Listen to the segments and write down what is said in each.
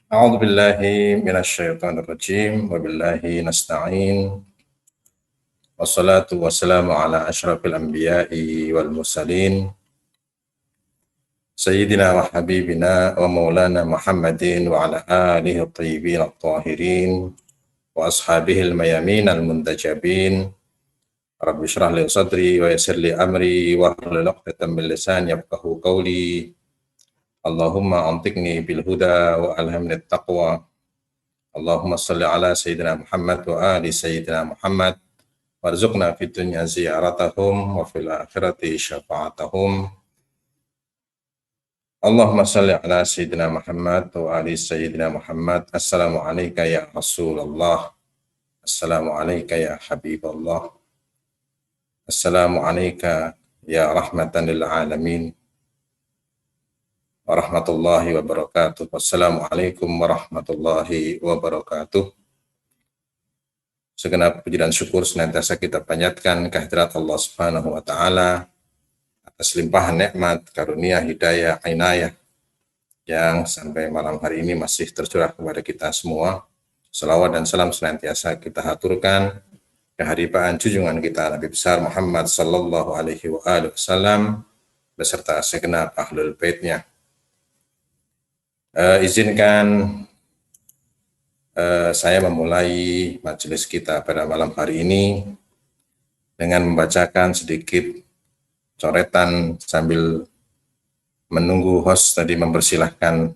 أعوذ بالله من الشيطان الرجيم وبالله نستعين والصلاة والسلام على أشرف الأنبياء والمرسلين سيدنا وحبيبنا ومولانا محمد وعلى آله الطيبين الطاهرين وأصحابه الميامين المنتجبين رب اشرح لي صدري ويسر لي أمري واحلل عقدة من لساني يفقهوا قولي اللهم أنطقني بالهدى وألهمني التقوى اللهم صل على سيدنا محمد وآل سيدنا محمد warzuqna fid dunya ziyaratahum wa fil akhirati syafa'atahum. Allahumma salli ala sayyidina Muhammad wa ali sayyidina Muhammad. Assalamu alayka ya Rasulullah. Assalamu alayka ya Habiballah. Assalamu alayka ya rahmatan lil alamin. Wa rahmatullahi wa barakatuh. Wassalamualaikum warahmatullahi wabarakatuh. Segenap puji dan syukur senantiasa kita panjatkan kehadirat Allah Subhanahu wa taala atas limpahan nikmat, karunia, hidayah, inayah yang sampai malam hari ini masih tercurah kepada kita semua. Salawat dan salam senantiasa kita haturkan kehadiran junjungan kita Nabi besar Muhammad sallallahu alaihi wasallam beserta segenap ahlul baitnya. Izinkan saya memulai majelis kita pada malam hari ini dengan membacakan sedikit coretan sambil menunggu host tadi mempersilahkan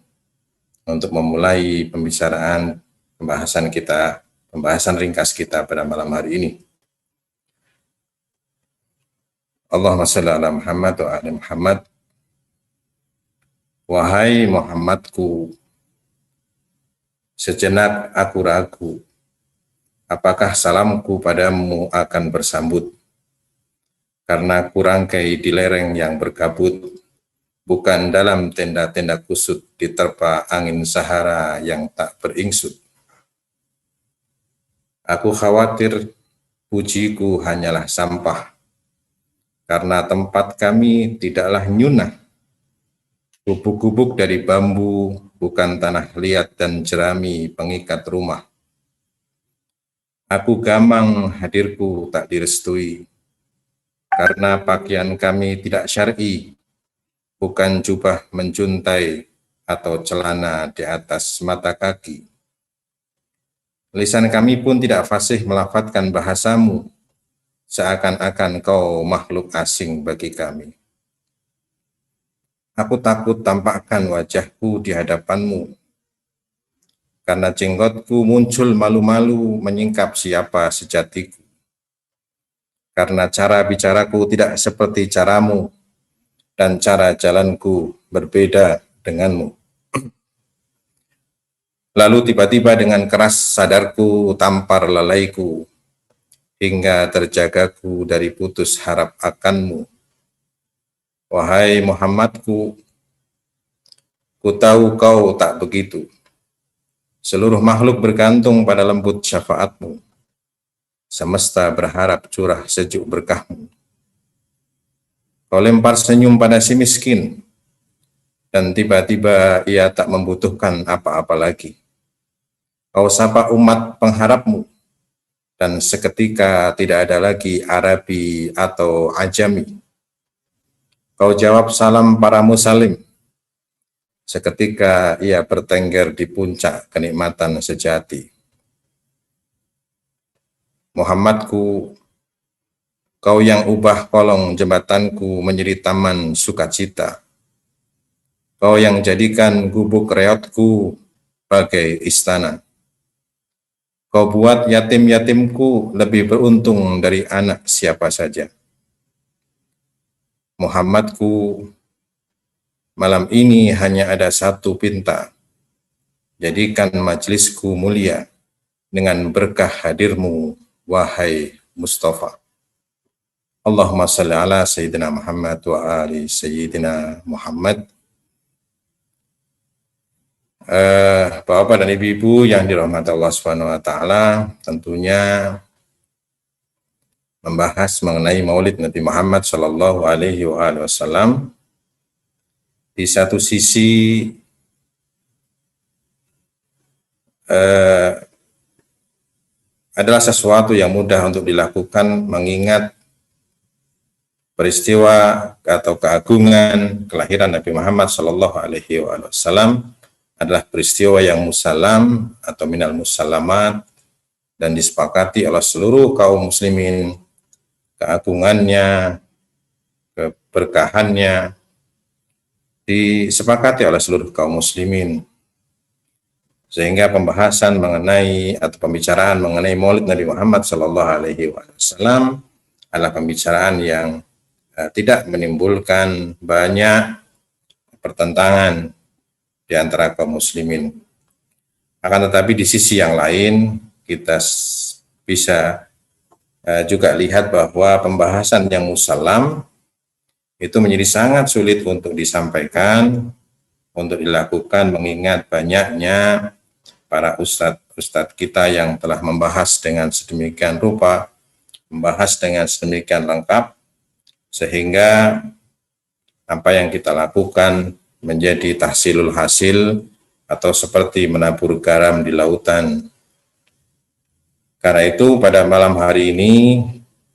untuk memulai pembahasan ringkas kita pada malam hari ini. Allahumma shalli ala Muhammad wa ali Muhammad. Wahai Muhammadku, sejenak aku ragu, apakah salamku padamu akan bersambut? Karena kurangkai di lereng yang berkabut, bukan dalam tenda-tenda kusut diterpa angin Sahara yang tak beringsut. Aku khawatir pujiku hanyalah sampah, karena tempat kami tidaklah nyunah. Gubuk-gubuk dari bambu, bukan tanah liat dan jerami pengikat rumah. Aku gamang hadirku tak direstui, karena pakaian kami tidak syar'i, bukan jubah menjuntai atau celana di atas mata kaki. Lisan kami pun tidak fasih melafadzkan bahasamu, seakan-akan kau makhluk asing bagi kami. Aku takut tampakkan wajahku di hadapanmu, karena jenggotku muncul malu-malu menyingkap siapa sejatiku. Karena cara bicaraku tidak seperti caramu, dan cara jalanku berbeda denganmu. Lalu tiba-tiba dengan keras sadarku tampar lalaiku, hingga terjagaku dari putus harap akanmu. Wahai Muhammadku, ku tahu kau tak begitu. Seluruh makhluk bergantung pada lembut syafaatmu. Semesta berharap curah sejuk berkahmu. Kau lempar senyum pada si miskin, dan tiba-tiba ia tak membutuhkan apa-apa lagi. Kau sapa umat pengharapmu, dan seketika tidak ada lagi Arabi atau Ajami. Kau jawab salam para musalim. Seketika ia bertengger di puncak kenikmatan sejati. Muhammadku, kau yang ubah kolong jembatanku menjadi taman sukacita. Kau yang jadikan gubuk reotku bagai istana. Kau buat yatim-yatimku lebih beruntung dari anak siapa saja. Muhammadku, malam ini hanya ada satu pinta. Jadikan majelisku mulia dengan berkah hadirmu, wahai Mustafa. Allahumma salli ala Sayyidina Muhammad wa ali Sayyidina Muhammad. Bapak dan Ibu yang dirahmati Allah Subhanahu wa taala, tentunya membahas mengenai Maulid Nabi Muhammad sallallahu alaihi wasallam. Di satu sisi adalah sesuatu yang mudah untuk dilakukan mengingat peristiwa atau keagungan kelahiran Nabi Muhammad Shallallahu Alaihi Wasallam adalah peristiwa yang musallam atau minal musallamat dan disepakati oleh seluruh kaum muslimin, keagungannya, keberkahannya disepakati oleh seluruh kaum muslimin. Sehingga pembahasan mengenai atau pembicaraan mengenai Maulid Nabi Muhammad Shallallahu Alaihi Wasallam adalah pembicaraan yang tidak menimbulkan banyak pertentangan di antara kaum muslimin. Akan tetapi di sisi yang lain kita bisa juga lihat bahwa pembahasan yang musallam itu menjadi sangat sulit untuk disampaikan, untuk dilakukan mengingat banyaknya para ustadz kita yang telah membahas dengan sedemikian rupa, membahas dengan sedemikian lengkap, sehingga apa yang kita lakukan menjadi tahsilul hasil atau seperti menabur garam di lautan. Karena itu pada malam hari ini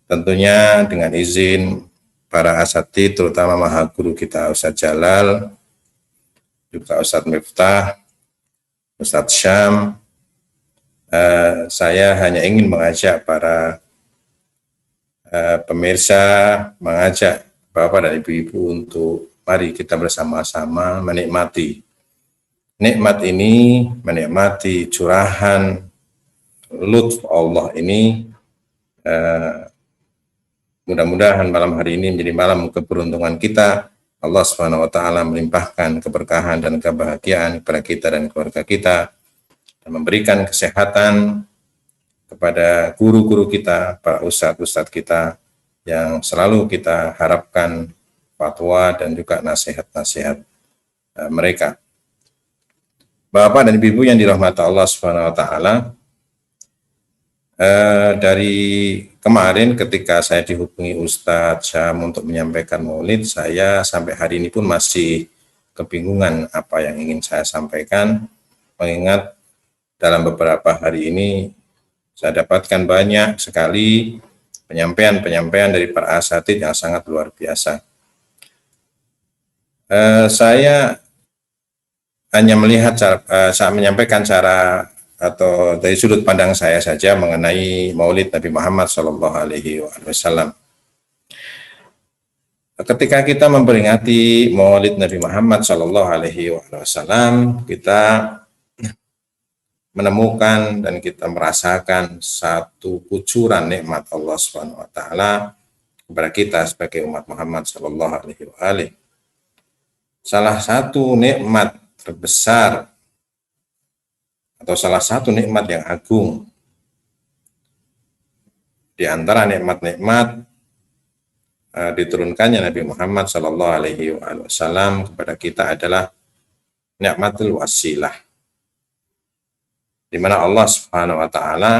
tentunya dengan izin para asatidz, terutama maha guru kita Ustadz Jalal, juga Ustadz Miftah, Ustadz Syam, saya hanya ingin mengajak para pemirsa, mengajak Bapak dan Ibu-Ibu untuk mari kita bersama-sama menikmati nikmat ini, menikmati curahan lutf Allah ini. Mudah-mudahan malam hari ini menjadi malam keberuntungan kita. Allah Subhanahu wa taala melimpahkan keberkahan dan kebahagiaan kepada kita dan keluarga kita, dan memberikan kesehatan kepada guru-guru kita, para ustadz-ustadz kita yang selalu kita harapkan fatwa dan juga nasihat-nasihat mereka. Bapak dan Ibu yang dirahmati Allah Subhanahu wa taala, dari kemarin ketika saya dihubungi Ustadz Syam untuk menyampaikan maulid, saya sampai hari ini pun masih kebingungan apa yang ingin saya sampaikan, mengingat dalam beberapa hari ini saya dapatkan banyak sekali penyampaian dari para asatidz yang sangat luar biasa. Saya hanya melihat saya menyampaikan cara atau dari sudut pandang saya saja mengenai Maulid Nabi Muhammad Shallallahu Alaihi Wasallam. Ketika kita memperingati Maulid Nabi Muhammad Shallallahu Alaihi Wasallam, kita menemukan dan kita merasakan satu kucuran nikmat Allah Subhanahu Wa Taala kepada kita sebagai umat Muhammad Shallallahu Alaihi Wasallam. Salah satu nikmat terbesar atau salah satu nikmat yang agung di antara nikmat-nikmat diturunkannya Nabi Muhammad Shallallahu Alaihi Wasallam kepada kita adalah nikmatul wasilah, di mana Allah Subhanahu Wa Taala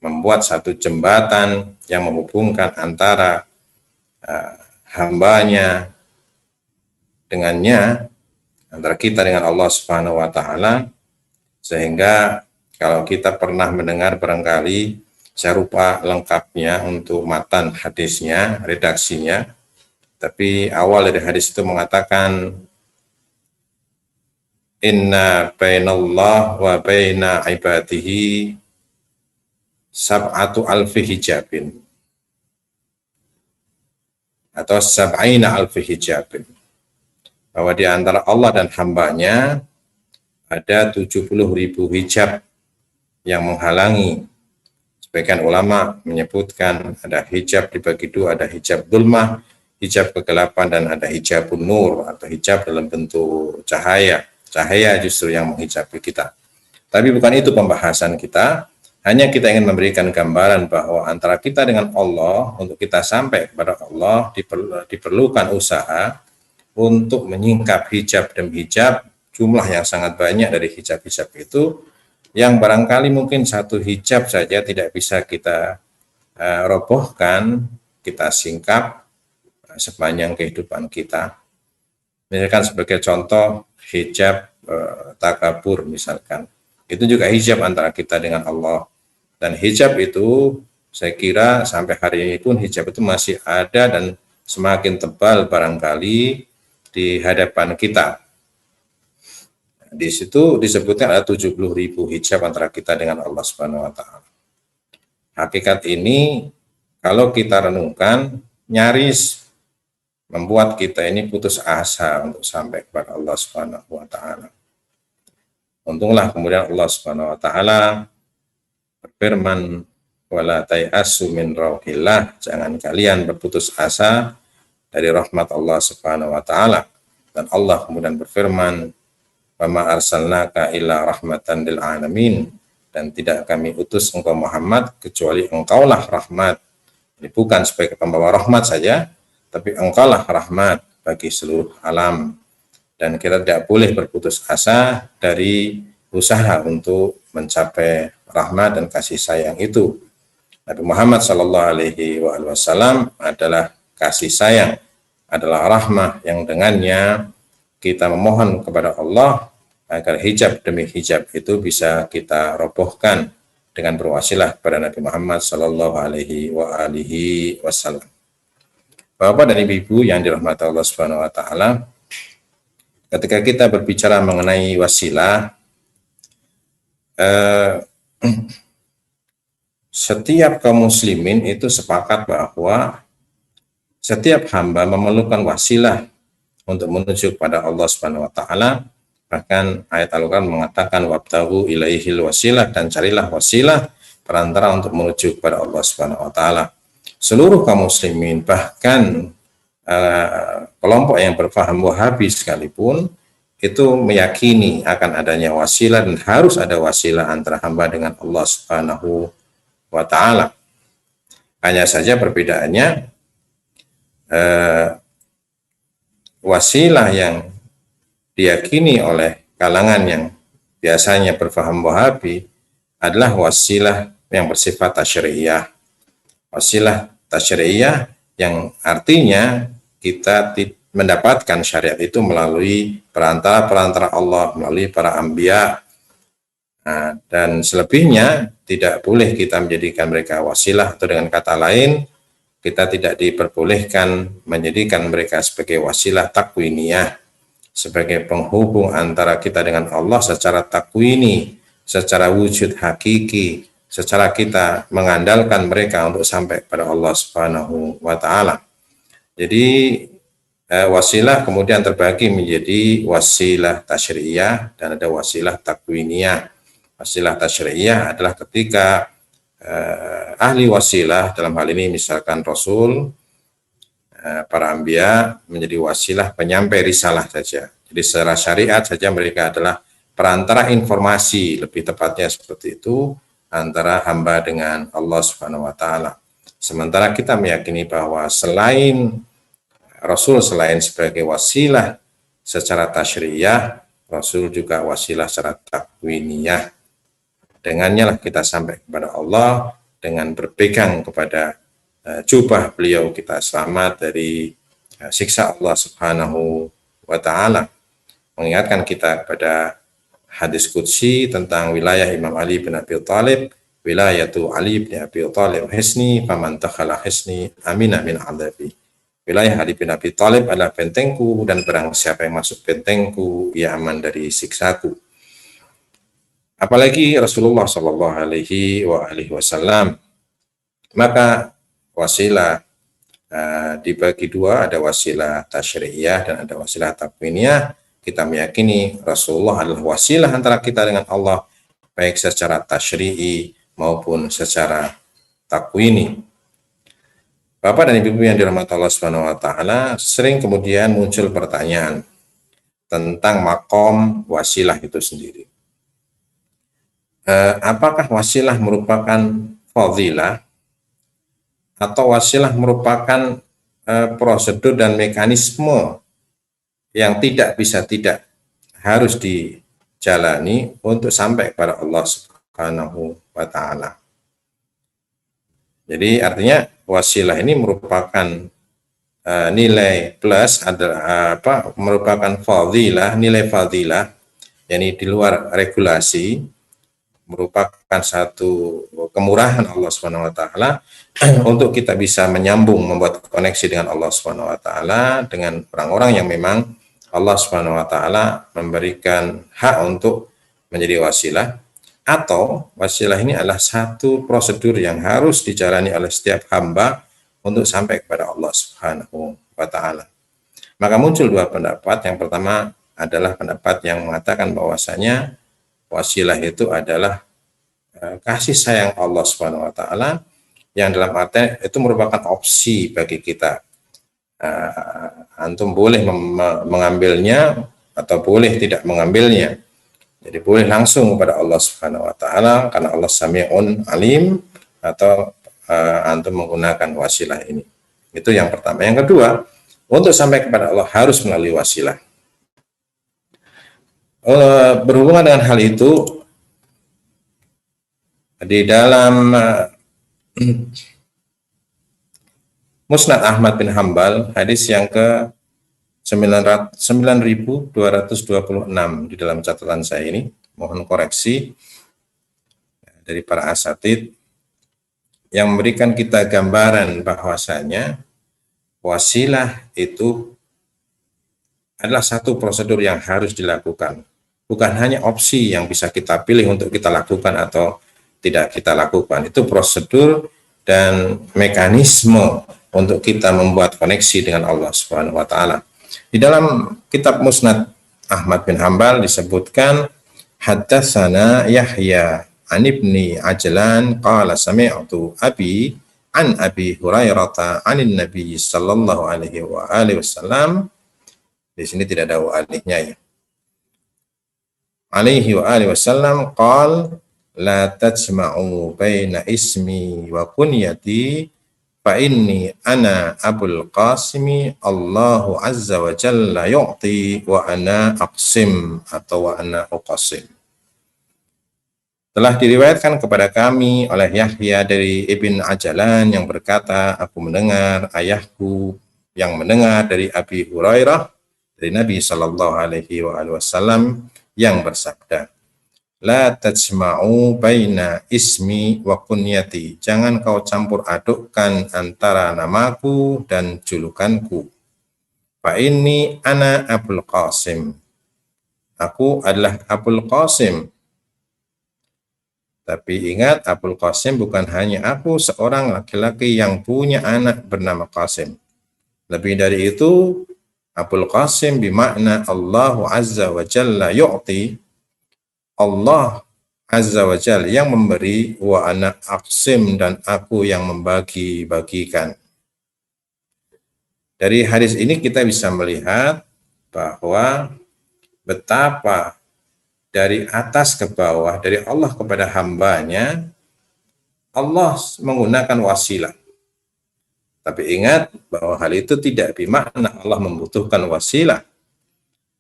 membuat satu jembatan yang menghubungkan antara hambanya dengannya, antara kita dengan Allah Subhanahu Wa Taala. Sehingga kalau kita pernah mendengar barangkali, saya lupa lengkapnya untuk matan hadisnya, redaksinya, tapi awal dari hadis itu mengatakan inna bainallah wa baina ibadihi sab'atu alfi hijabin atau sab'ina alfi hijabin, bahwa di antara Allah dan hambanya ada 70.000 hijab yang menghalangi. Sebagian ulama menyebutkan ada hijab dibagi dua, ada hijab dzulmah, hijab kegelapan, dan ada hijabun nur atau hijab dalam bentuk cahaya. Cahaya justru yang menghijabi kita. Tapi bukan itu pembahasan kita, hanya kita ingin memberikan gambaran bahwa antara kita dengan Allah, untuk kita sampai kepada Allah diperlukan usaha untuk menyingkap hijab demi hijab, jumlah yang sangat banyak dari hijab-hijab itu, yang barangkali mungkin satu hijab saja tidak bisa kita robohkan, kita singkap sepanjang kehidupan kita. Misalkan sebagai contoh hijab takabur misalkan, Itu juga hijab antara kita dengan Allah. Dan hijab itu saya kira sampai hari ini pun hijab itu masih ada dan semakin tebal barangkali di hadapan kita. Di situ disebutkan ada 70.000 hijab antara kita dengan Allah Subhanahu wa taala. Hakikat ini kalau kita renungkan nyaris membuat kita ini putus asa untuk sampai kepada Allah Subhanahu wa taala. Untunglah kemudian Allah Subhanahu wa taala berfirman, wala tayasu min rauhillah, jangan kalian berputus asa dari rahmat Allah Subhanahu wa taala. Dan Allah kemudian berfirman, wa ma arsalnaka illa rahmatan lil alamin, dan tidak kami utus engkau Muhammad kecuali engkaulah rahmat. Ini bukan sebagai pembawa rahmat saja, tapi engkaulah rahmat bagi seluruh alam. Dan kita tidak boleh berputus asa dari usaha untuk mencapai rahmat dan kasih sayang itu. Nabi Muhammad Shallallahu Alaihi Wasallam adalah kasih sayang, adalah rahmah yang dengannya kita memohon kepada Allah agar hijab demi hijab itu bisa kita robohkan dengan berwasilah kepada Nabi Muhammad Shallallahu Alaihi Wasallam. Bapak dan Ibu yang dirahmati Allah Subhanahu Wa Taala, ketika kita berbicara mengenai wasilah, setiap kaum muslimin itu sepakat bahwa setiap hamba memerlukan wasilah untuk menuju kepada Allah Subhanahu wa taala. Bahkan ayat Al-Qur'an mengatakan wabtaghu ilaihil wasilah, dan carilah wasilah perantara untuk menuju kepada Allah Subhanahu wa taala. Seluruh kaum muslimin, bahkan kelompok yang berpaham Wahabi sekalipun, itu meyakini akan adanya wasilah dan harus ada wasilah antara hamba dengan Allah Subhanahu wa ta'ala. Hanya saja perbedaannya, wasilah yang diyakini oleh kalangan yang biasanya berpaham Wahabi adalah wasilah yang bersifat tasyri'iyah. Wasilah tasyri'iyah yang artinya kita mendapatkan syariat itu melalui perantara Allah, melalui para anbiya. Nah, dan selebihnya tidak boleh kita menjadikan mereka wasilah, atau dengan kata lain kita tidak diperbolehkan menjadikan mereka sebagai wasilah takwiniyah, sebagai penghubung antara kita dengan Allah secara takwini, secara wujud hakiki, secara kita mengandalkan mereka untuk sampai pada Allah Subhanahu wa taala. Jadi wasilah kemudian terbagi menjadi wasilah tasyri'iyah dan ada wasilah takwiniyah. Wasilah tasyri'iyah adalah ketika ahli wasilah, dalam hal ini misalkan Rasul, para anbiya, menjadi wasilah penyampai risalah saja. Jadi secara syariat saja mereka adalah perantara informasi, lebih tepatnya seperti itu, antara hamba dengan Allah Subhanahu wa taala. Sementara kita meyakini bahwa selain Rasul, selain sebagai wasilah secara tasyri'iyah, Rasul juga wasilah secara takwiniyah. Dengannya lah kita sampai kepada Allah, dengan berpegang kepada jubah beliau kita selamat dari siksa Allah Subhanahu wa ta'ala. Mengingatkan kita kepada hadis qudsi tentang wilayah Imam Ali bin Abi Thalib, wilayatu Ali bin Abi Thalib hisni faman takhala hisni amina min adzabi. Wilayah Ali bin Abi Thalib adalah bentengku, dan barang siapa yang masuk bentengku, ia aman dari siksaku. Apalagi Rasulullah Shallallahu Alaihi Wasallam. Maka wasilah dibagi dua, ada wasilah tasyri'iyah dan ada wasilah takwiniyah. Kita meyakini Rasulullah adalah wasilah antara kita dengan Allah, baik secara tasyri'i maupun secara takwini. Bapak dan Ibu yang dirahmati Allah Subhanahu wa taala, sering kemudian muncul pertanyaan tentang makom wasilah itu sendiri. Apakah wasilah merupakan fadilah atau wasilah merupakan prosedur dan mekanisme yang tidak bisa tidak harus dijalani untuk sampai kepada Allah Subhanahu wa taala? Jadi artinya wasilah ini merupakan nilai plus, adalah merupakan fadilah, nilai fadilah, yakni di luar regulasi, merupakan satu kemurahan Allah Subhanahu wa taala untuk kita bisa menyambung, membuat koneksi dengan Allah Subhanahu wa taala, dengan orang-orang yang memang Allah Subhanahu wa taala memberikan hak untuk menjadi wasilah, atau wasilah ini adalah satu prosedur yang harus dijalani oleh setiap hamba untuk sampai kepada Allah Subhanahu wa taala. Maka muncul dua pendapat. Yang pertama adalah pendapat yang mengatakan bahwasanya wasilah itu adalah kasih sayang Allah Subhanahu wa taala, yang dalam arti itu merupakan opsi bagi kita. Antum boleh mengambilnya atau boleh tidak mengambilnya. Jadi boleh langsung kepada Allah Subhanahu wa taala karena Allah Sami'un Alim, atau antum menggunakan wasilah ini. Itu yang pertama. Yang kedua, untuk sampai kepada Allah harus melalui wasilah. Berhubungan dengan hal itu, di dalam Musnad Ahmad bin Hambal, hadis yang ke 9226 di dalam catatan saya ini, mohon koreksi dari para asatid, yang memberikan kita gambaran bahwasanya wasilah itu adalah satu prosedur yang harus dilakukan. Bukan hanya opsi yang bisa kita pilih untuk kita lakukan atau tidak kita lakukan. Itu prosedur dan mekanisme untuk kita membuat koneksi dengan Allah Subhanahu wa taala. Di dalam kitab Musnad Ahmad bin Hambal disebutkan, haddatsana Yahya an ibni Ajlan qala sami'tu abi an Abi Hurairah anin Nabi sallallahu alaihi wa alihi wasallam. Di sini tidak ada alihnya ya. Alaihi wa alihi wasallam qala la tajma'u baina ismi wa kunyati fa inni ana Abul Qasimi Allahu azza wa jalla yu'ti wa ana aqsim atau wa ana uqasim. Telah diriwayatkan kepada kami oleh Yahya dari Ibn Ajalan yang berkata, aku mendengar ayahku yang mendengar dari Abi Hurairah dari Nabi sallallahu alaihi wasallam yang bersabda, la tajma'u baina ismi wa kunyati. Jangan kau campur adukkan antara namaku dan julukanku. Fa inni ana Abul Qasim. Aku adalah Abul Qasim. Tapi ingat, Abul Qasim bukan hanya aku seorang laki-laki yang punya anak bernama Qasim. Lebih dari itu, Abul Qasim bermakna Allahu azza wa jalla yu'ti. Allah azza wa jalla yang memberi, wa ana aqsim, dan aku yang membagi-bagikan. Dari hadis ini kita bisa melihat bahwa betapa dari atas ke bawah, dari Allah kepada hambanya, Allah menggunakan wasilah. Tapi ingat bahwa hal itu tidak bermakna Allah membutuhkan wasilah.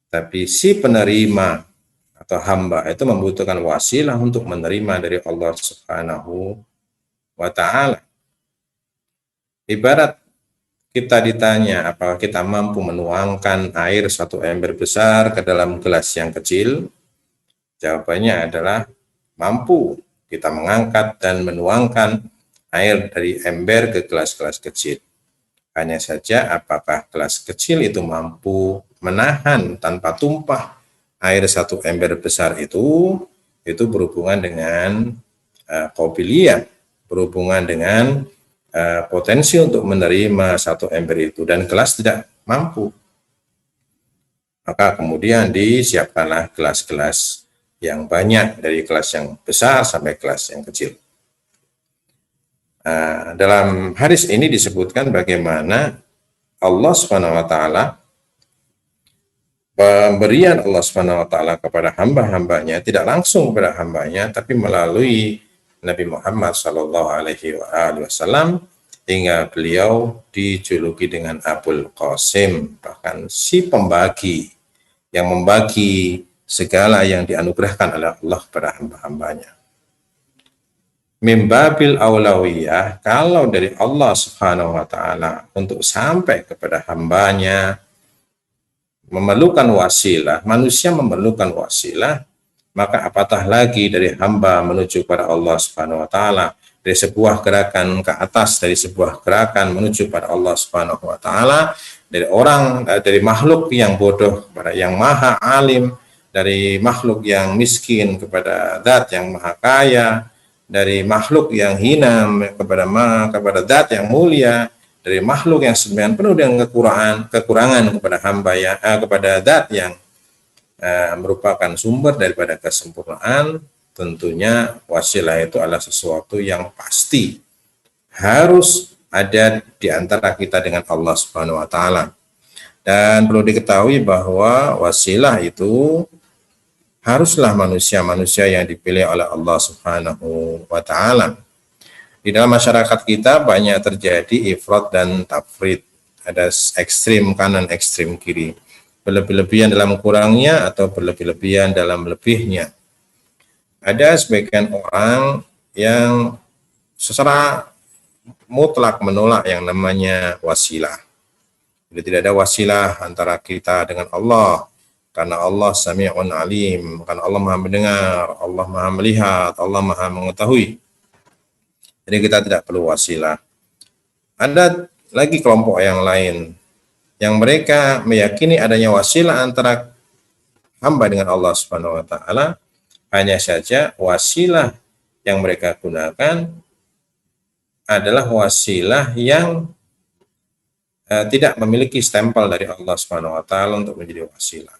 Tapi si penerima atau hamba itu membutuhkan wasilah untuk menerima dari Allah Subhanahu wa ta'ala. Ibarat kita ditanya apakah kita mampu menuangkan air satu ember besar ke dalam gelas yang kecil, jawabannya adalah mampu. Kita mengangkat dan menuangkan air dari ember ke gelas-gelas kecil. Hanya saja apakah gelas kecil itu mampu menahan tanpa tumpah air satu ember besar itu berhubungan dengan qabiliyah, berhubungan dengan potensi untuk menerima satu ember itu, dan gelas tidak mampu. Maka kemudian disiapkanlah gelas-gelas yang banyak, dari kelas yang besar sampai kelas yang kecil. Dalam hadis ini disebutkan bagaimana Allah Subhanahu wa taala, pemberian Allah Subhanahu wa taala kepada hamba-hambanya tidak langsung kepada hambanya, tapi melalui Nabi Muhammad sallallahu alaihi wasallam, hingga beliau dijuluki dengan Abul Qasim, bahkan si pembagi yang membagi segala yang dianugerahkan oleh Allah kepada hamba-hambanya. Mimbabil aulawiyah, kalau dari Allah Subhanahu wa ta'ala untuk sampai kepada hambanya memerlukan wasilah, manusia memerlukan wasilah, maka apatah lagi dari hamba menuju kepada Allah Subhanahu wa taala, dari sebuah gerakan ke atas, dari sebuah gerakan menuju pada Allah Subhanahu wa taala, dari makhluk yang bodoh kepada yang maha alim, dari makhluk yang miskin kepada zat yang maha kaya, dari makhluk yang hina kepada zat yang mulia, dari makhluk yang sebenarnya penuh dengan kekurangan kepada hamba kepada zat yang merupakan sumber daripada kesempurnaan. Tentunya wasilah itu adalah sesuatu yang pasti harus ada di antara kita dengan Allah Subhanahu wa taala. Dan perlu diketahui bahwa wasilah itu haruslah manusia-manusia yang dipilih oleh Allah Subhanahu wa taala. Di dalam masyarakat kita banyak terjadi ifrat dan tafrid. Ada ekstrim kanan, ekstrim kiri. Berlebih-lebihan dalam kurangnya atau berlebih-lebihan dalam lebihnya. Ada sebagian orang yang secara mutlak menolak yang namanya wasilah. Jadi tidak ada wasilah antara kita dengan Allah, karena Allah Sami'un Alim, karena Allah Maha mendengar, Allah Maha melihat, Allah Maha mengetahui. Jadi kita tidak perlu wasilah. Ada lagi kelompok yang lain yang mereka meyakini adanya wasilah antara hamba dengan Allah Subhanahu wa taala. Hanya saja wasilah yang mereka gunakan adalah wasilah yang tidak memiliki stempel dari Allah Subhanahu wa taala untuk menjadi wasilah.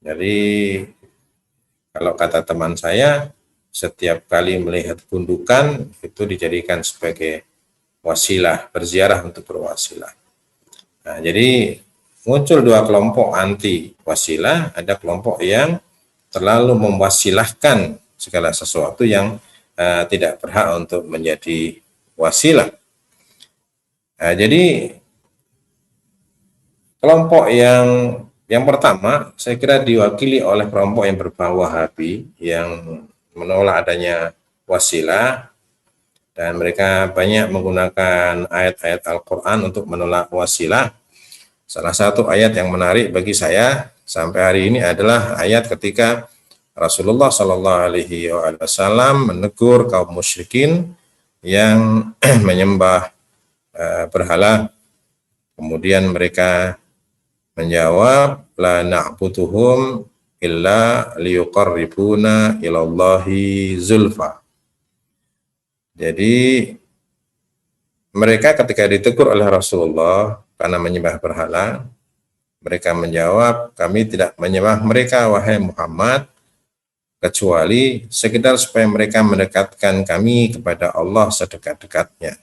Jadi kalau kata teman saya, setiap kali melihat gundukan itu dijadikan sebagai wasilah, berziarah untuk berwasilah. Nah, jadi muncul dua kelompok anti wasilah, ada kelompok yang terlalu memwasilahkan segala sesuatu yang tidak berhak untuk menjadi wasilah. Nah, jadi kelompok yang pertama saya kira diwakili oleh kelompok yang berbau Wahabi yang menolak adanya wasilah, dan mereka banyak menggunakan ayat-ayat Al-Quran untuk menolak wasilah. Salah satu ayat yang menarik bagi saya sampai hari ini adalah ayat ketika Rasulullah Shallallahu Alaihi Wasallam menegur kaum musyrikin yang menyembah berhala. Kemudian mereka menjawab, la na'buduhum illa liyuqarribuna ilallahi zulfa. Jadi mereka ketika ditegur oleh Rasulullah karena menyembah berhala, mereka menjawab, kami tidak menyembah mereka, wahai Muhammad, kecuali sekedar supaya mereka mendekatkan kami kepada Allah sedekat-dekatnya.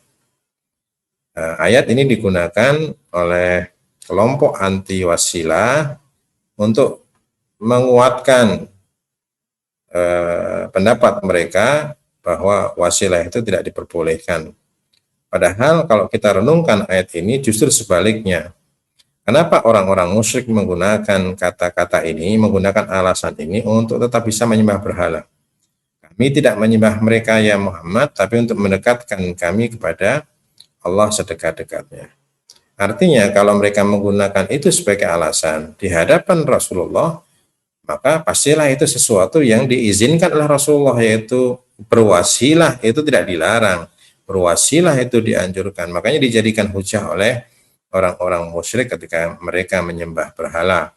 Ayat ini digunakan oleh kelompok anti wasilah untuk menguatkan pendapat mereka bahwa wasilah itu tidak diperbolehkan. Padahal kalau kita renungkan ayat ini justru sebaliknya. Kenapa orang-orang musyrik menggunakan kata-kata ini, menggunakan alasan ini untuk tetap bisa menyembah berhala? Kami tidak menyembah mereka ya Muhammad, tapi untuk mendekatkan kami kepada Allah sedekat-dekatnya. Artinya kalau mereka menggunakan itu sebagai alasan di hadapan Rasulullah, maka pastilah itu sesuatu yang diizinkan oleh Rasulullah, yaitu berwasilah itu tidak dilarang. Berwasilah itu dianjurkan. Makanya dijadikan hujah oleh orang-orang musyrik ketika mereka menyembah berhala.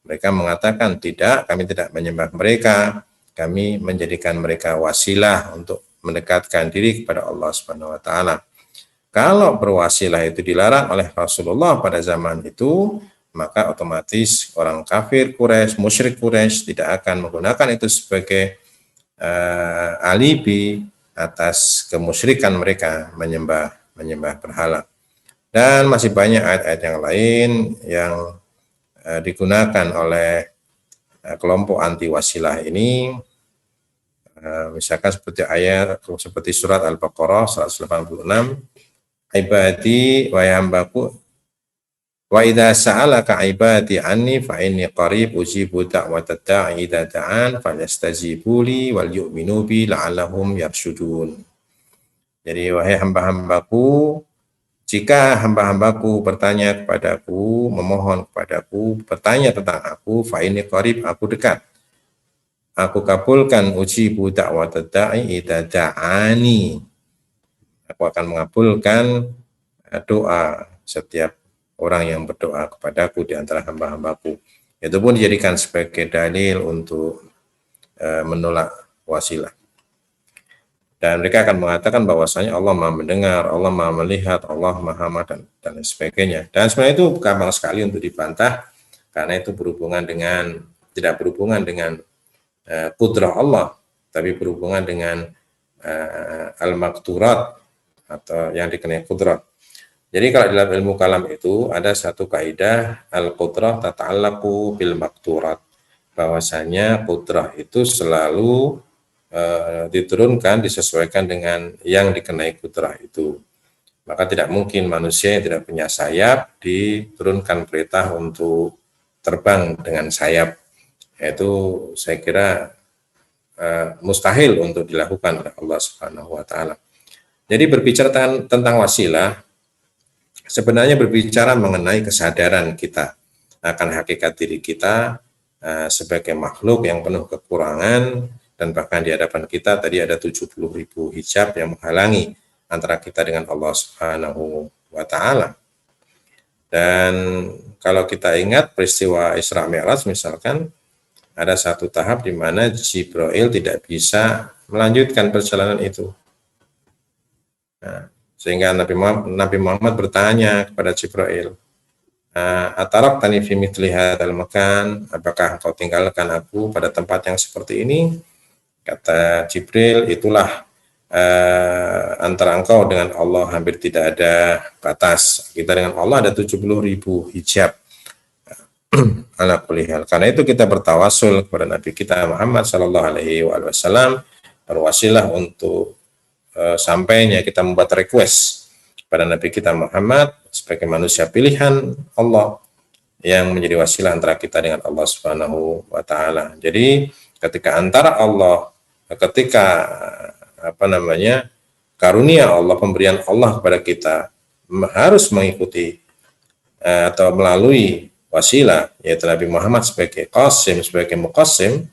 Mereka mengatakan, tidak, kami tidak menyembah mereka. Kami menjadikan mereka wasilah untuk mendekatkan diri kepada Allah Subhanahu wa taala. Kalau berwasilah itu dilarang oleh Rasulullah pada zaman itu, maka otomatis orang kafir Quraisy, musyrik Quraisy tidak akan menggunakan itu sebagai alibi atas kemusyrikan mereka menyembah berhala. Dan masih banyak ayat-ayat yang lain yang digunakan oleh kelompok anti wasilah ini, misalkan seperti surat Al-Baqarah 186, ibadi wa hambaku wa idza sa'alaka ibadi anni fa inni qarib ujibu da'watad da'i idza da'an falyastajibu li wal yu'minu bi la'allahum yarshudun. Jadi wahai hamba-hambaku, jika hamba-hambaku bertanya kepadaku, memohon kepadaku, bertanya tentang aku, fa inni qarib, aku dekat. aku kabulkan ujibu da'watad da'i idza da'ani. Aku akan mengabulkan doa setiap orang yang berdoa kepadaku di antara hamba-hambaku. Itu pun dijadikan sebagai dalil untuk menolak wasilah. Dan mereka akan mengatakan bahwasanya Allah Maha mendengar, Allah Maha melihat, Allah Maha dan sebagainya. Dan sebenarnya itu gampang sekali untuk dibantah karena itu tidak berhubungan dengan kudrah Allah, tapi berhubungan dengan al-maqturat atau yang dikenai kudrah. Jadi kalau dalam ilmu kalam itu ada satu kaidah al-qudrah tata'allaqu bil maqturat, bahwasanya kudrah itu selalu diturunkan, disesuaikan dengan yang dikenai kudrah itu. Maka tidak mungkin manusia yang tidak punya sayap diturunkan perintah untuk terbang dengan sayap. Itu saya kira mustahil untuk dilakukan oleh Allah Subhanahu wa taala. Jadi berbicara tentang wasilah sebenarnya berbicara mengenai kesadaran kita akan hakikat diri kita sebagai makhluk yang penuh kekurangan, dan bahkan di hadapan kita tadi ada 70.000 hijab yang menghalangi antara kita dengan Allah Subhanahu wa taala. Dan kalau kita ingat peristiwa Isra Mi'raj misalkan, ada satu tahap di mana Jibril tidak bisa melanjutkan perjalanan itu. Nah, sehingga Nabi Muhammad bertanya kepada Jibril, "Ataraktani fi mithli hadzal makan?" Apakah engkau tinggalkan aku pada tempat yang seperti ini? Kata Jibril, itulah antara engkau dengan Allah hampir tidak ada batas. Kita dengan Allah ada 70.000 hijab. Ala kulli hal. Karena itu kita bertawasul kepada Nabi kita Muhammad sallallahu alaihi wasallam, berwasilah untuk sampainya kita membuat request pada Nabi kita Muhammad sebagai manusia pilihan Allah yang menjadi wasilah antara kita dengan Allah Subhanahu wa taala. Jadi ketika karunia Allah, pemberian Allah kepada kita harus mengikuti atau melalui wasilah, yaitu Nabi Muhammad sebagai qasim, sebagai muqassim,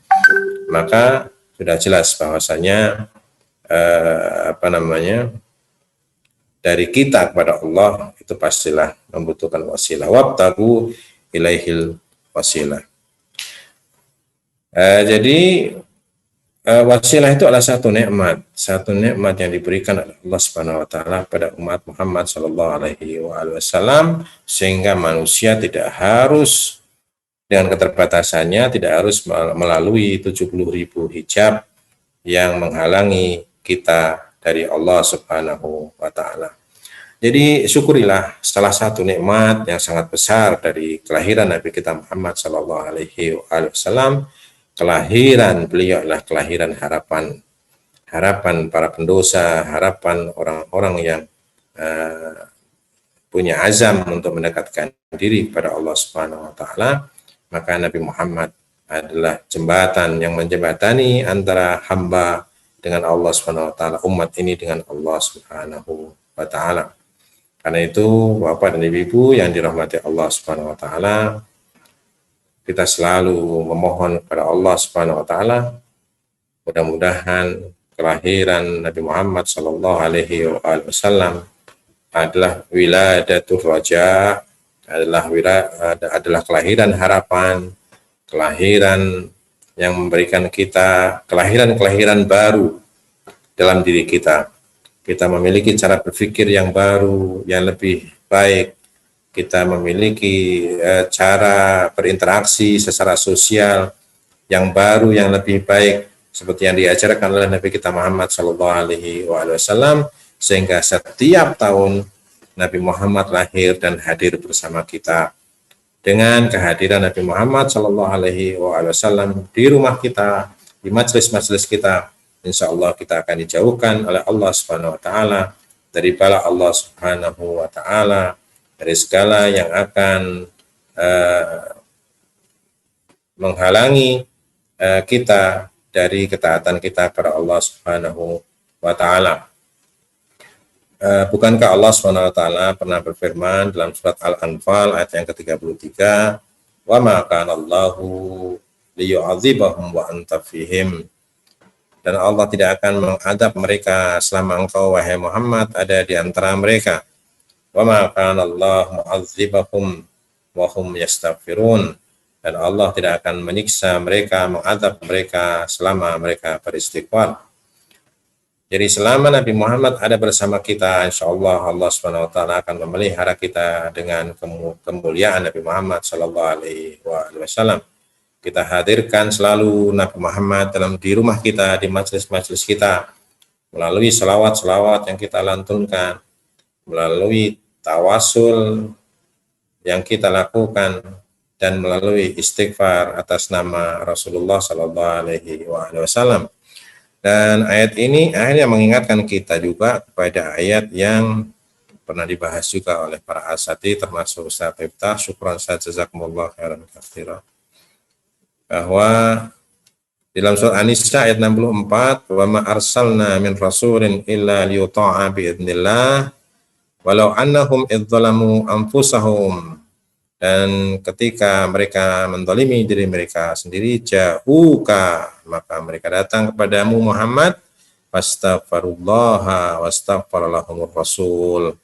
maka sudah jelas bahwasanya dari kita kepada Allah itu pastilah membutuhkan wasilah. Wabtagu ilaihil wasilah. Jadi wasilah itu adalah satu nikmat yang diberikan oleh Allah Subhanahu wa taala pada umat Muhammad sallallahu alaihi wasallam, sehingga manusia tidak harus dengan keterbatasannya tidak harus melalui 70.000 hijab yang menghalangi kita dari Allah Subhanahu wa taala. Jadi syukurilah salah satu nikmat yang sangat besar dari kelahiran Nabi kita Muhammad sallallahu alaihi wasallam. Kelahiran beliau adalah kelahiran harapan para pendosa, harapan orang-orang yang punya azam untuk mendekatkan diri kepada Allah Subhanahu wa taala. Maka Nabi Muhammad adalah jembatan yang menjembatani antara hamba dengan Allah Subhanahu wa taala, umat ini dengan Allah Subhanahu wa taala. Karena itu Bapak dan Ibu yang dirahmati Allah Subhanahu wa taala, kita selalu memohon kepada Allah Subhanahu wa taala mudah-mudahan kelahiran Nabi Muhammad sallallahu alaihi wasallam adalah wiladatul raja, adalah kelahiran harapan, kelahiran yang memberikan kita kelahiran baru dalam diri kita. Kita memiliki cara berpikir yang baru, yang lebih baik. Kita memiliki cara berinteraksi secara sosial yang baru, yang lebih baik, seperti yang diajarkan oleh Nabi kita Muhammad sallallahu alaihi wasallam, sehingga setiap tahun Nabi Muhammad lahir dan hadir bersama kita. Dengan kehadiran Nabi Muhammad sallallahu alaihi wasallam di rumah kita, di majelis-majelis kita, insya Allah kita akan dijauhkan oleh Allah Subhanahu wa taala dari bala Allah Subhanahu wa taala, dari segala yang akan menghalangi kita dari ketaatan kita kepada Allah Subhanahu wa taala. Bukankah Allah Subhanahu wa taala pernah berfirman dalam surat Al-Anfal ayat yang ke-33, "Wa ma kana Allahu liyu'adzibahum wa anta fihim. Dan Allah tidak akan mengadab mereka selama engkau wahai Muhammad ada di antara mereka. Wa ma kana Allah mu'adzibahum wa hum yastaghfirun. Dan Allah tidak akan menyiksa mereka, mengadab mereka selama mereka beristighfar. Jadi selama Nabi Muhammad ada bersama kita, insya Allah Allah Subhanahu wa taala akan memelihara kita dengan kemuliaan Nabi Muhammad sallallahu alaihi wasallam. Kita hadirkan selalu Nabi Muhammad di rumah kita, di majelis-majelis kita, melalui selawat-selawat yang kita lantunkan, melalui tawasul yang kita lakukan, dan melalui istighfar atas nama Rasulullah Sallallahu Alaihi Wasallam. Dan ayat ini akhirnya mengingatkan kita juga kepada ayat yang pernah dibahas juga oleh para asatidz termasuk Ustaz Miftah, syukran Ustaz, jazakumullah khairan katsira, bahwa dalam surat An-Nisa ayat 64, wa ma arsalna min rasulin illa liyuta'a biidznillah walau annahum idzalamu anfusahum. Dan ketika mereka mendolimi diri mereka sendiri, ja'uka, maka mereka datang kepadamu Muhammad, fastaghfirullaha wastaghfaralahumur rasul.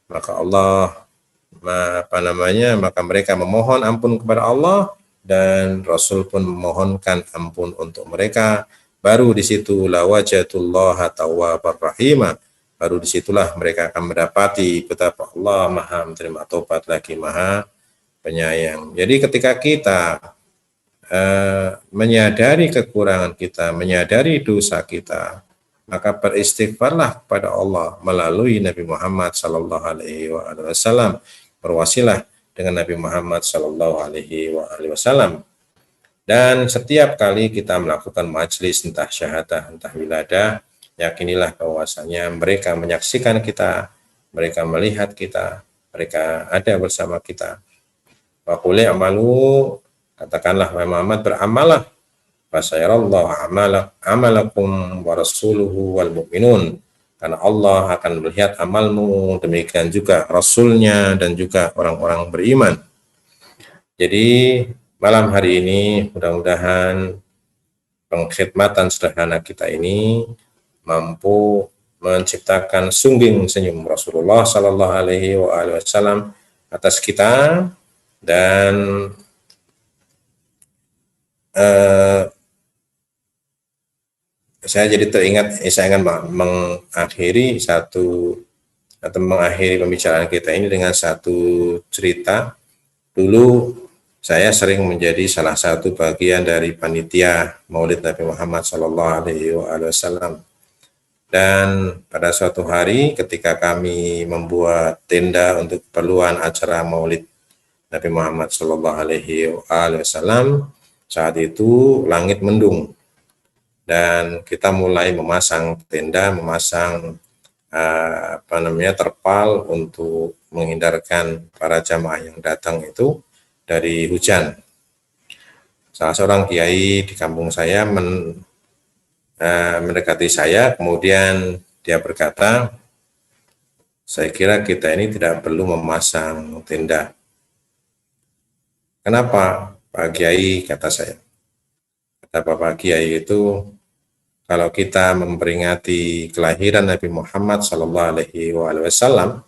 Maka Allah maka mereka memohon ampun kepada Allah dan Rasul pun memohonkan ampun untuk mereka. Baru di situ la wajatullaha tawwabar rahima. Baru disitulah mereka akan mendapati betapa Allah Maha menerima taubat lagi Maha penyayang. Jadi ketika kita menyadari kekurangan kita, menyadari dosa kita, maka beristighfarlah kepada Allah melalui Nabi Muhammad sallallahu alaihi wasallam, berwasilah dengan Nabi Muhammad sallallahu alaihi wasallam. Dan setiap kali kita melakukan majelis entah syahadah, entah wiladah, yakinilah bahwasanya mereka menyaksikan kita, mereka melihat kita, mereka ada bersama kita. Wa qul i'malu, katakanlah wahai Muhammad, beramalah, fasayarallahu amalakum wa rasuluhu wal mu'minun, karena Allah akan melihat amalmu, demikian juga Rasulnya dan juga orang-orang beriman. Jadi malam hari ini mudah-mudahan pengkhidmatan sederhana kita ini mampu menciptakan sungging senyum Rasulullah Sallallahu Alaihi Wasallam atas kita. Dan saya jadi teringat, saya akan mengakhiri pembicaraan kita ini dengan satu cerita. Dulu saya sering menjadi salah satu bagian dari panitia Maulid Nabi Muhammad Sallallahu Alaihi Wasallam. Dan pada suatu hari ketika kami membuat tenda untuk keperluan acara Maulid Nabi Muhammad Sallallahu Alaihi Wasallam, saat itu langit mendung dan kita mulai memasang tenda, memasang terpal untuk menghindarkan para jamaah yang datang itu dari hujan. Salah seorang kiai di kampung saya mendekati saya, kemudian dia berkata, saya kira kita ini tidak perlu memasang tenda. Kenapa Pak Kiai, kata saya. Kata Bapak Kiai itu, kalau kita memperingati kelahiran Nabi Muhammad Sallallahu Alaihi Wasallam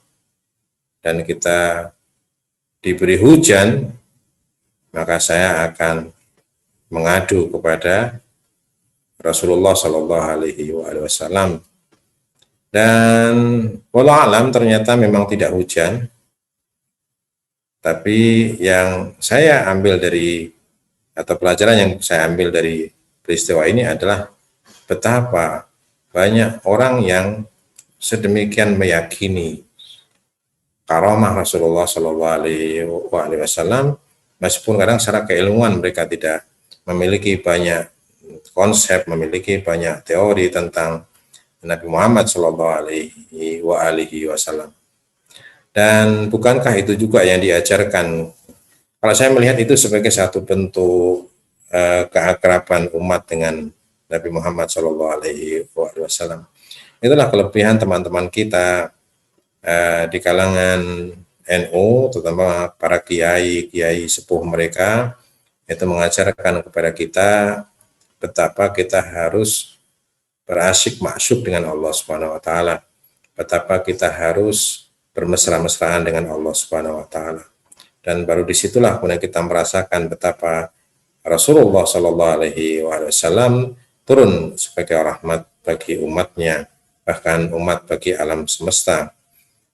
dan kita diberi hujan, maka saya akan mengadu kepada Rasulullah Sallallahu Alaihi Wasallam. Dan wallahu alam ternyata memang tidak hujan. Tapi yang saya ambil atau pelajaran yang saya ambil dari peristiwa ini adalah betapa banyak orang yang sedemikian meyakini karamah Rasulullah Shallallahu Alaihi Wasallam, meskipun kadang secara keilmuan mereka tidak memiliki banyak konsep, memiliki banyak teori tentang Nabi Muhammad Shallallahu Alaihi Wasallam. Dan bukankah itu juga yang diajarkan? Kalau saya melihat itu sebagai satu bentuk keakraban umat dengan Nabi Muhammad Shallallahu Alaihi Wasallam. Itulah kelebihan teman-teman kita di kalangan NU, terutama para kiai sepuh mereka Itu mengajarkan kepada kita betapa kita harus berasyik masyuk dengan Allah Subhanahu wa taala. Betapa kita harus bermesra-mesraan dengan Allah Subhanahu wa taala. Dan baru disitulah kemudian kita merasakan betapa Rasulullah Shallallahu Alaihi Wasallam turun sebagai rahmat bagi umatnya, bahkan umat bagi alam semesta.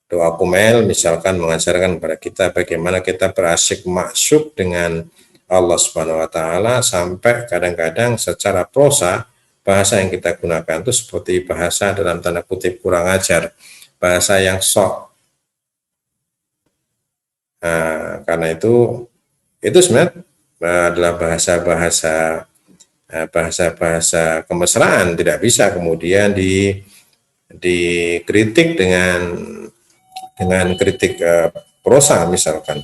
Doa Kumail misalkan mengajarkan kepada kita bagaimana kita berasyik masyuk dengan Allah Subhanahu wa taala, sampai kadang-kadang secara prosa bahasa yang kita gunakan itu seperti bahasa dalam tanda kutip kurang ajar, bahasa yang sok. Nah, karena itu sebenarnya adalah bahasa-bahasa kemesraan, tidak bisa kemudian dikritik dengan kritik prosa misalkan.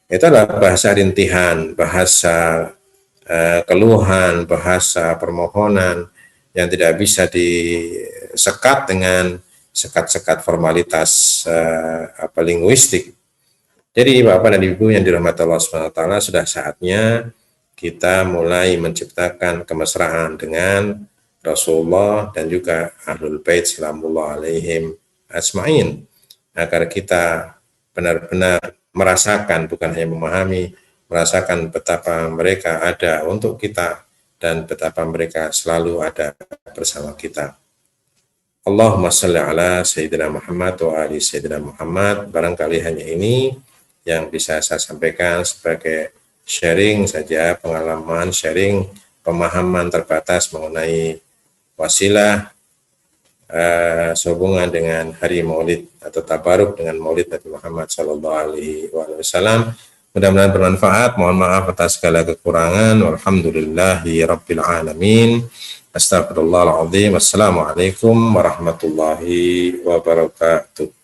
Itu adalah bahasa rintihan, bahasa keluhan, bahasa permohonan yang tidak bisa disekat dengan sekat-sekat formalitas linguistik. Jadi Bapak dan Ibu yang dirahmati Allah SWT, sudah saatnya kita mulai menciptakan kemesraan dengan Rasulullah dan juga Ahlul Bait salamullah alaihim asma'in, agar kita benar-benar merasakan, bukan hanya memahami, merasakan betapa mereka ada untuk kita dan betapa mereka selalu ada bersama kita. Allahumma shalli ala Sayyidina Muhammad wa ali Sayyidina Muhammad. Barangkali hanya ini yang bisa saya sampaikan sebagai sharing saja, pengalaman, sharing pemahaman terbatas mengenai wasilah sehubungan dengan hari Maulid atau tabaruk dengan Maulid Nabi Muhammad Sallallahu Alaihi Wasallam. Mudah-mudahan bermanfaat. Mohon maaf atas segala kekurangan. Walhamdulillahi Rabbil Alamin. Astagfirullahaladzim. Wassalamualaikum warahmatullahi wabarakatuh.